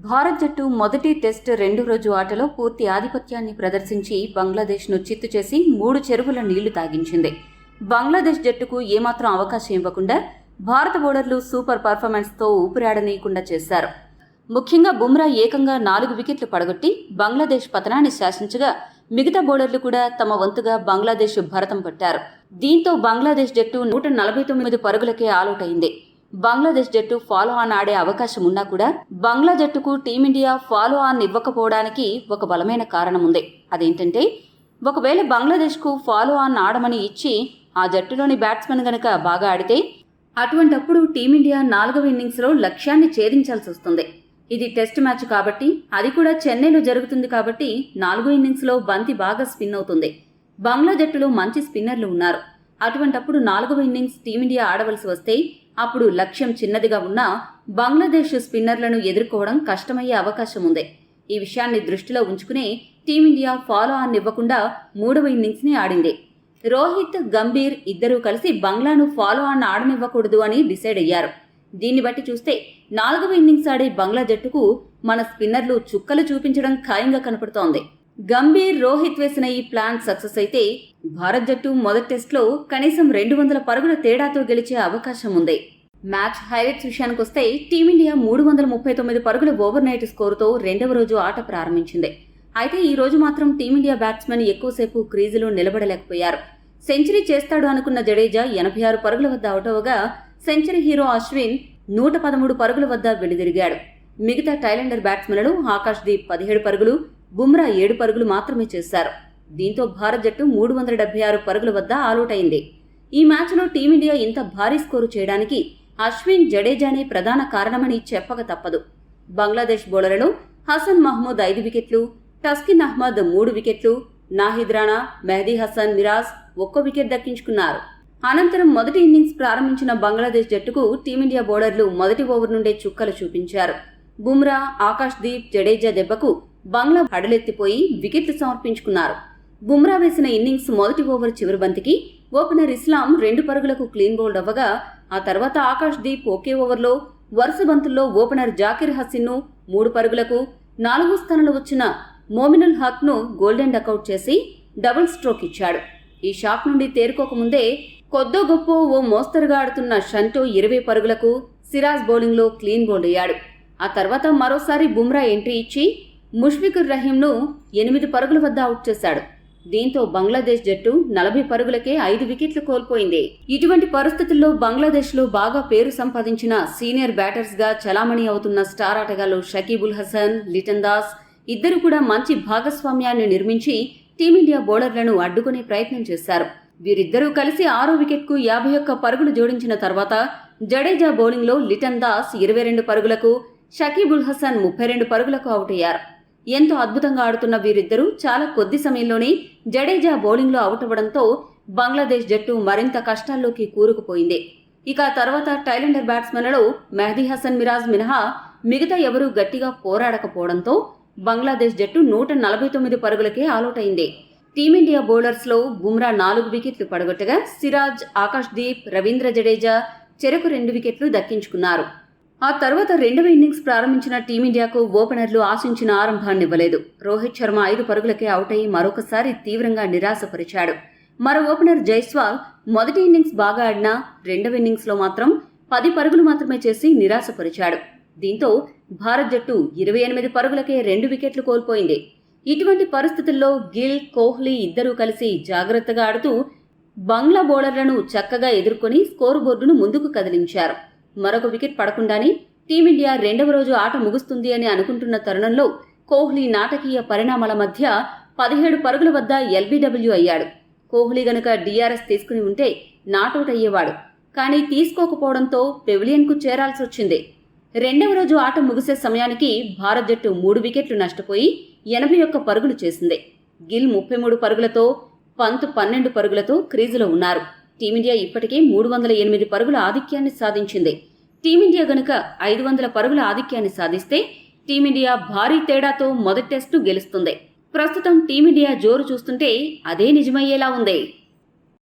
భారత్ జట్టు మొదటి టెస్ట్ రెండో రోజు ఆటలో పూర్తి ఆధిపత్యాన్ని ప్రదర్శించి బంగ్లాదేశ్ను చిత్తు చేసి 3 చెరువుల నీళ్లు తాగించింది. బంగ్లాదేశ్ జట్టుకు ఏమాత్రం అవకాశం ఇవ్వకుండా భారత బౌలర్లు సూపర్ పర్ఫార్మెన్స్తో ఊపిరాడనీయకుండా చేశారు. ముఖ్యంగా బుమ్రా ఏకంగా 4 వికెట్లు పడగొట్టి బంగ్లాదేశ్ పతనాన్ని శాసించగా మిగతా బౌలర్లు కూడా తమ వంతుగా బంగ్లాదేశ్ భరతం పట్టారు. దీంతో బంగ్లాదేశ్ జట్టు 149 పరుగులకే ఆలౌట్ అయింది. బంగ్లాదేశ్ జట్టు ఫాలో ఆన్ ఆడే అవకాశం ఉన్నా కూడా బంగ్లా జట్టుకు టీమిండియా ఫాలో ఆన్ ఇవ్వకపోవడానికి ఒక బలమైన కారణం ఉంది. అదేంటంటే, ఒకవేళ బంగ్లాదేశ్కు ఫాలో ఆన్ ఆడమని ఇచ్చి ఆ జట్టులోని బ్యాట్స్మెన్ గనక బాగా ఆడితే అటువంటప్పుడు టీమిండియా 4వ ఇన్నింగ్స్లో లక్ష్యాన్ని ఛేదించాల్సి వస్తుంది. ఇది టెస్ట్ మ్యాచ్ కాబట్టి, అది కూడా చెన్నైలో జరుగుతుంది కాబట్టి 4వ ఇన్నింగ్స్లో బంతి బాగా స్పిన్ అవుతుంది. బంగ్లా జట్టులో మంచి స్పిన్నర్లు ఉన్నారు. అటువంటప్పుడు 4వ ఇన్నింగ్స్ టీమిండియా ఆడవలసి వస్తే అప్పుడు లక్ష్యం చిన్నదిగా ఉన్నా బంగ్లాదేశ్ స్పిన్నర్లను ఎదుర్కోవడం కష్టమయ్యే అవకాశం ఉంది. ఈ విషయాన్ని దృష్టిలో ఉంచుకుని టీమిండియా ఫాలో ఆన్ ఇవ్వకుండా 3వ ఇన్నింగ్స్ని ఆడింది. రోహిత్, గంభీర్ ఇద్దరూ కలిసి బంగ్లాను ఫాలో ఆన్ ఆడనివ్వకూడదు అని డిసైడ్ అయ్యారు. దీన్ని బట్టి చూస్తే 4వ ఇన్నింగ్స్ ఆడే బంగ్లా జట్టుకు మన స్పిన్నర్లు చుక్కలు చూపించడం ఖాయంగా కనపడుతోంది. గంభీర్, రోహిత్ వేసిన ఈ ప్లాన్ సక్సెస్ అయితే భారత్ జట్టు మొదటి టెస్ట్లో కనీసం 200 పరుగుల తేడాతో గెలిచే అవకాశం ఉంది. మ్యాచ్ హైలైట్స్ విషయానికొస్తే టీమిండియా 339 పరుగుల ఓవర్ నైట్ స్కోరుతో రెండవ రోజు ఆట ప్రారంభించింది. అయితే ఈ రోజు మాత్రం టీమిండియా బ్యాట్స్మెన్ ఎక్కువసేపు క్రీజులో నిలబడలేకపోయారు. సెంచరీ చేస్తాడు అనుకున్న జడేజా 86 పరుగుల వద్ద అవుట్ అవగా సెంచరీ హీరో అశ్విన్ 113 పరుగుల వద్ద వెనుదిరిగాడు. మిగతా టైలెండర్ బ్యాట్స్మెన్లు ఆకాశ్దీప్ 17 పరుగులు, బుమ్రా 7 పరుగులు మాత్రమే చేశారు. దీంతో భారత్ జట్టు 376 పరుగుల వద్ద ఆలౌట్ అయింది. ఈ మ్యాచ్లో టీమిండియా ఇంత భారీ స్కోరు చేయడానికి అశ్విన్, జడేజానే ప్రధాన కారణమని చెప్పక తప్పదు. బంగ్లాదేశ్ బౌలర్లలో హసన్ మహ్మూద్ 5 వికెట్లు, టస్కిన్ అహ్మద్ 3 వికెట్లు, నాహిద్ రాణా, మెహదీ హసన్ మిరాజ్ 1 వికెట్ దక్కించుకున్నారు. అనంతరం మొదటి ఇన్నింగ్స్ ప్రారంభించిన బంగ్లాదేశ్ జట్టుకు టీమిండియా బౌలర్లు మొదటి ఓవర్ నుండే చుక్కలు చూపించారు. బుమ్రా, ఆకాశ్దీప్, జడేజా దెబ్బకు బంగ్లా హడలెత్తిపోయి వికెట్లు సమర్పించుకున్నారు. బుమ్రా వేసిన ఇన్నింగ్స్ మొదటి ఓవర్ చివరి బంతికి ఓపెనర్ ఇస్లాం 2 పరుగులకు క్లీన్ బౌల్డ్ అవ్వగా ఆ తర్వాత ఆకాశ్దీప్ ఒకే ఓవర్లో వరుస బంతుల్లో ఓపెనర్ జాకిర్ హసన్ను 3 పరుగులకు, 4వ స్థానంలో వచ్చిన మోమినుల్ హక్ను గోల్డెన్ డకౌట్ చేసి డబుల్ స్ట్రోక్ ఇచ్చాడు. ఈ షాక్ నుండి తేరుకోకముందే కొద్దో గొప్ప ఓ మోస్తరుగా ఆడుతున్న షంటో 20 పరుగులకు, సిరాజ్ బౌలింగ్లో క్లీన్ బౌల్డ్ అయ్యాడు. ఆ తర్వాత మరోసారి బుమ్రా ఎంట్రీ ఇచ్చి ముష్ఫికుర్ రహీంను 8 పరుగుల వద్ద అవుట్ చేశాడు. దీంతో బంగ్లాదేశ్ జట్టు 40 పరుగులకే 5 వికెట్లు కోల్పోయింది. ఇటువంటి పరిస్థితుల్లో బంగ్లాదేశ్లో బాగా పేరు సంపాదించిన సీనియర్ బ్యాటర్స్గా చలామణి అవుతున్న స్టార్ ఆటగాళ్లు షకీబ్ ఉల్ హసన్, లిటన్ దాస్ ఇద్దరు కూడా మంచి భాగస్వామ్యాన్ని నిర్మించి టీమిండియా బౌలర్లను అడ్డుకునే ప్రయత్నం చేశారు. వీరిద్దరూ కలిసి 6వ వికెట్కు 51 పరుగులు జోడించిన తర్వాత జడేజా బౌలింగ్లో లిటన్ దాస్ 22 పరుగులకు, షకీబ్ ఉల్ హసన్ 32 పరుగులకు అవుట్ అయ్యారు. ఎంతో అద్భుతంగా ఆడుతున్న వీరిద్దరూ చాలా కొద్ది సమయంలోనే జడేజా బౌలింగ్లో అవుట్ అవ్వడంతో బంగ్లాదేశ్ జట్టు మరింత కష్టాల్లోకి కూరుకుపోయింది. ఇక తర్వాత టైలెండర్ బ్యాట్స్మెన్లలో మెహదీ హసన్ మిరాజ్ మినహా మిగతా ఎవరూ గట్టిగా పోరాడకపోవడంతో బంగ్లాదేశ్ జట్టు 149 పరుగులకే ఆలౌట్ అయింది. టీమిండియా బౌలర్స్లో బుమ్రా 4 వికెట్లు పడగొట్టగా సిరాజ్, ఆకాశ్దీప్, రవీంద్ర జడేజా చెరకు 2 వికెట్లు దక్కించుకున్నారు. ఆ తర్వాత రెండవ ఇన్నింగ్స్ ప్రారంభించిన టీమిండియాకు ఓపెనర్లు ఆశించిన ఆరంభాన్నివ్వలేదు. రోహిత్ శర్మ 5 పరుగులకే అవుట్ అయి మరొకసారి తీవ్రంగా నిరాశపరిచాడు. మరో ఓపెనర్ జైస్వాల్ మొదటి ఇన్నింగ్స్ బాగా ఆడినా రెండవ ఇన్నింగ్స్లో మాత్రం 10 పరుగులు మాత్రమే చేసి నిరాశపరిచాడు. దీంతో భారత్ జట్టు 28 పరుగులకే 2 వికెట్లు కోల్పోయింది. ఇటువంటి పరిస్థితుల్లో గిల్, కోహ్లీ ఇద్దరూ కలిసి జాగ్రత్తగా ఆడుతూ బంగ్లా బౌలర్లను చక్కగా ఎదుర్కొని స్కోరు బోర్డును ముందుకు కదిలించారు. మరొక వికెట్ పడకుండానే టీమిండియా రెండవ రోజు ఆట ముగుస్తుంది అని అనుకుంటున్న తరుణంలో కోహ్లీ నాటకీయ పరిణామాల మధ్య 17 పరుగుల వద్ద ఎల్బీడబ్ల్యూ అయ్యాడు. కోహ్లీ గనుక డీఆర్ఎస్ తీసుకుని ఉంటే నాటౌట్ అయ్యేవాడు. కానీ తీసుకోకపోవడంతో పెవిలియన్కు చేరాల్సి వచ్చింది. రెండవ రోజు ఆట ముగిసే సమయానికి భారత్ జట్టు 3 వికెట్లు నష్టపోయి 81 పరుగులు చేసింది. గిల్ 33 పరుగులతో, పంత్ 12 పరుగులతో క్రీజులో ఉన్నారు. టీమిండియా ఇప్పటికే 308 పరుగుల ఆధిక్యాన్ని సాధించింది. టీమిండియా గనుక 500 పరుగుల ఆధిక్యాన్ని సాధిస్తే టీమిండియా భారీ తేడాతో మొదటి టెస్టు గెలుస్తుంది. ప్రస్తుతం టీమిండియా జోరు చూస్తుంటే అదే నిజమయ్యేలా ఉంది.